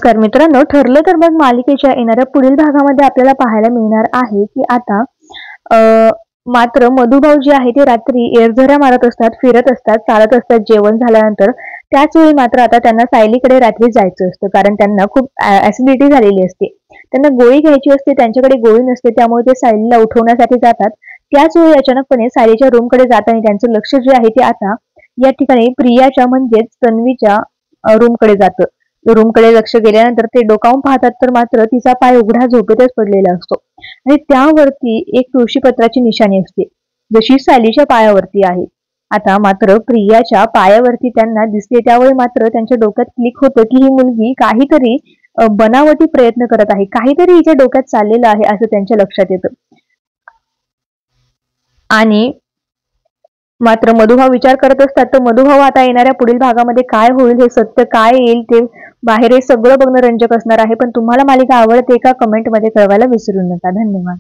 नमस्कार मित्रांनो, ठरलं तर मग मालिकेच्या येणाऱ्या पुढील भागामध्ये आपल्याला पाहायला मिळणार आहे की आता मात्र मधुभाऊ जे आहे ते रात्री एरझऱ्या मारत असतात, फिरत असतात, चालत असतात जेवण झाल्यानंतर. त्याच वेळी मात्र आता त्यांना सायलीकडे रात्री जायचं असतं, कारण त्यांना खूप ऍसिडिटी झालेली असते. त्यांना गोळी घ्यायची असते, त्यांच्याकडे गोळी नसते, त्यामुळे ते सायलीला उठवण्यासाठी जातात. त्याच वेळी अचानकपणे सायलीच्या रूमकडे जाताना त्यांचं लक्ष जे आहे ते आता या ठिकाणी प्रियाच्या म्हणजेच तन्वीच्या रूमकडे जातं. रूमकडे लक्ष गेल्यानंतर ते डोकावून पाहतात, तर मात्र तिचा पाय उघडा झोपेतच पडलेला असतो आणि त्यावरती एक तुळशीपत्राची निशाणी असते, जशी सायलीच्या पायावरती आहे. आता मात्र प्रियाच्या पायावरती त्यांना दिसते, त्यावेळी मात्र त्यांच्या डोक्यात क्लिक होतं की ही मुलगी काहीतरी बनावटी प्रयत्न करत आहे, काहीतरी हिच्या डोक्यात चाललेलं आहे असं त्यांच्या लक्षात येतं. आणि मात्र मधुभाऊ विचार करत असतात, तर मधुभाऊ आता येणाऱ्या पुढील भागामध्ये काय होईल, हे सत्य काय येईल ते बाहेर, हे सगळं बघणं रंजक असणार आहे. पण तुम्हाला मालिका आवडते का, कमेंटमध्ये कळवायला विसरू नका. धन्यवाद.